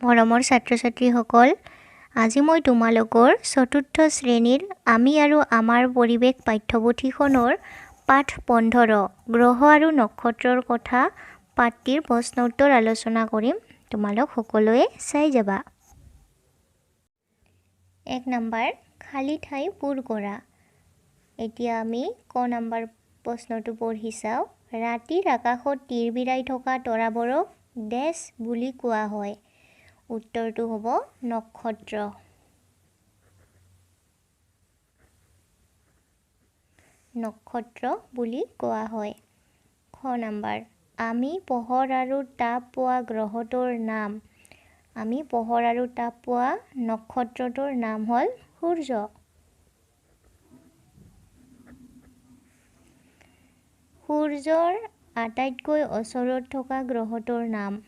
মৰমৰ ছাত্ৰ-ছাত্ৰীসকল, আজি মই তোমালোকৰ চতুৰ্থ শ্ৰেণীৰ আমি আৰু আমাৰ পৰিৱেশ পাঠ্যপুথিখনৰ পাঠ 15 গ্ৰহ আৰু নক্ষত্ৰৰ কথা পাঠটিৰ প্ৰশ্ন উত্তৰ আলোচনা কৰিম। তোমালোক সকলোৱে চাই যাবা। 1 নম্বৰ খালী ঠাই পূৰ কৰা। এতিয়া আমি ক নম্বৰ প্ৰশ্নটো পঢ়ি চাওঁ। ৰাতিৰ আকাশত তিৰবিৰাই থকা তৰাবোৰক ডেছ বুলি কোৱা হয়। উত্তৰটো হ'ব নক্ষত্ৰ। নক্ষত্ৰ বুলি কোৱা হয়। খ নম্বৰ আমি পোহৰ আৰু তাপ পোৱা গ্ৰহটোৰ নাম। আমি পোহৰ আৰু তাপ পোৱা নক্ষত্ৰটোৰ নাম হ'ল সূৰ্য। সূৰ্যৰ আটাইতকৈ ওচৰত থকা গ্ৰহটোৰ নাম।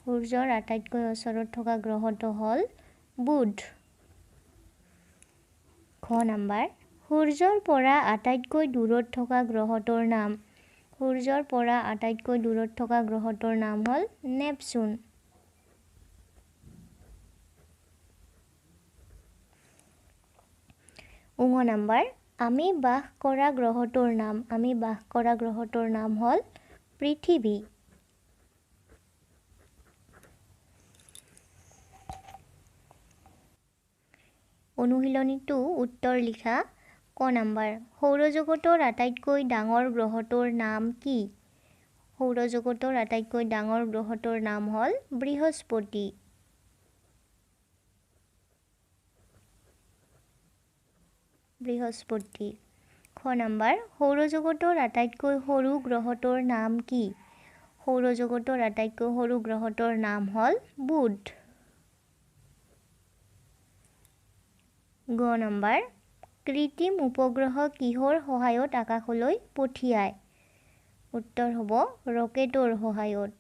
সূৰ্যৰ আটাইতকৈ ওচৰত থকা গ্ৰহটো হ'ল বুধ। খ নম্বৰ সূৰ্যৰ পৰা আটাইতকৈ দূৰত থকা গ্ৰহটোৰ নাম। সূৰ্যৰ পৰা আটাইতকৈ দূৰত থকা গ্ৰহটোৰ নাম হ'ল নেপচুন। ঙ নম্বৰ আমি বাস কৰা গ্ৰহটোৰ নাম। আমি বাস কৰা গ্ৰহটোৰ নাম হ'ল পৃথিৱী। অনুশীলনীটো উত্তৰ লিখা। ক নম্বৰ সৌৰজগতৰ আটাইতকৈ ডাঙৰ গ্ৰহটোৰ নাম কি? সৌৰজগতৰ আটাইতকৈ ডাঙৰ গ্ৰহটোৰ নাম হ'ল বৃহস্পতি। বৃহস্পতি। খ নম্বৰ সৌৰজগতৰ আটাইতকৈ সৰু গ্ৰহটোৰ নাম কি? সৌৰজগতৰ আটাইতকৈ সৰু গ্ৰহটোৰ নাম হ'ল বুধ। গ নম্বৰ কৃত্ৰিম উপগ্ৰহ কিহৰ সহায়ত আকাশলৈ পঠিয়ায়? উত্তৰ হ'ব ৰকেটৰ সহায়ত।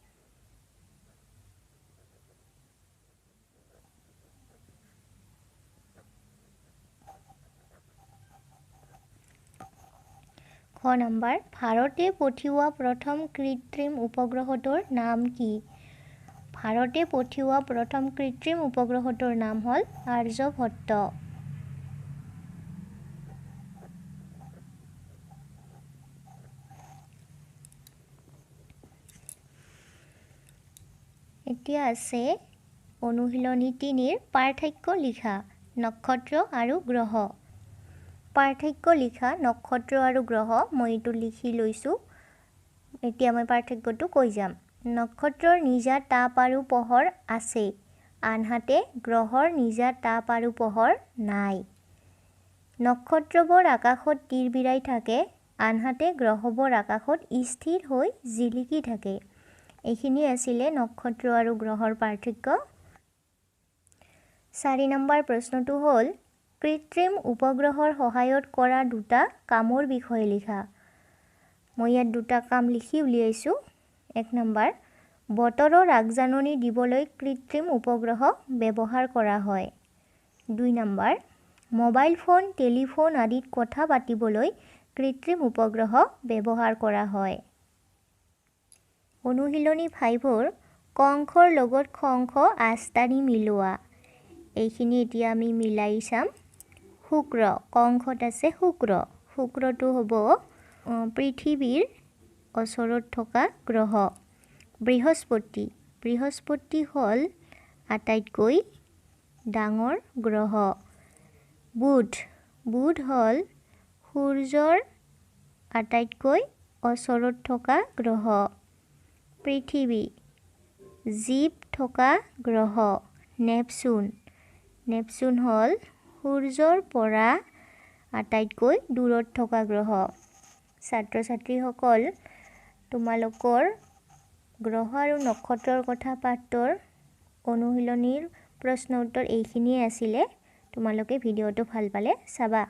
খ নম্বৰ ভাৰতে পঠিওৱা প্ৰথম কৃত্ৰিম উপগ্ৰহটোৰ নাম কি? ভাৰতে পঠিওৱা প্ৰথম কৃত্ৰিম উপগ্ৰহটোৰ নাম হ'ল আৰ্যভট্ট। এতিয়া আছে অনুশীলনী 3ৰ পাৰ্থক্য লিখা। নক্ষত্ৰ আৰু গ্ৰহ। পাৰ্থক্য লিখা নক্ষত্ৰ আৰু গ্ৰহ। মই এইটো লিখি লৈছোঁ। এতিয়া মই পাৰ্থক্যটো কৈ যাম। নক্ষত্ৰৰ নিজা তাপ আৰু পোহৰ আছে, আনহাতে গ্ৰহৰ নিজা তাপ আৰু পোহৰ নাই। নক্ষত্ৰবোৰ আকাশত তিৰবিৰাই থাকে, আনহাতে গ্ৰহবোৰ আকাশত স্থিৰ হৈ জিলিকি থাকে। এইখিনি আছিলে নক্ষত্ৰ আৰু গ্ৰহৰ পাৰ্থক্য। 4 নম্বৰ প্ৰশ্নটো হ'ল কৃত্ৰিম উপগ্ৰহৰ সহায়ত কৰা দুটা কামৰ বিষয়ে লিখা। মই ইয়াত দুটা কাম লিখি উলিয়াইছোঁ। 1 নম্বৰ বতৰৰ আগজাননী দিবলৈ কৃত্ৰিম উপগ্ৰহ ব্যৱহাৰ কৰা হয়। 2 নম্বৰ মোবাইল ফোন, টেলিফোন আদিত কথা পাতিবলৈ কৃত্ৰিম উপগ্ৰহ ব্যৱহাৰ কৰা হয়। অনুশীলনী 5ৰ ক অংশৰ লগত খ অংশ আঁচটানি মিলোৱা। এইখিনি এতিয়া আমি মিলাই চাম। শুক্ৰ, ক অংশত আছে শুক্ৰ। শুক্ৰটো হ'ব পৃথিৱীৰ ওচৰত থকা গ্ৰহ। বৃহস্পতি, বৃহস্পতি হ'ল আটাইতকৈ ডাঙৰ গ্ৰহ। বুধ, বুধ হ'ল সূৰ্যৰ আটাইতকৈ ওচৰত থকা গ্ৰহ। পৃথিৱী, জীৱ থকা গ্ৰহ। নেপচুন, নেপচুন হ'ল সূৰ্যৰ পৰা আটাইতকৈ দূৰত থকা গ্ৰহ। ছাত্ৰ-ছাত্ৰীসকল, তোমালোকৰ গ্ৰহ আৰু নক্ষত্ৰৰ কথা পাঠৰ অনুশীলনীৰ প্ৰশ্ন উত্তৰ এইখিনিয়ে আছিলে। তোমালোকে ভিডিঅ'টো ভাল পালে চাবা।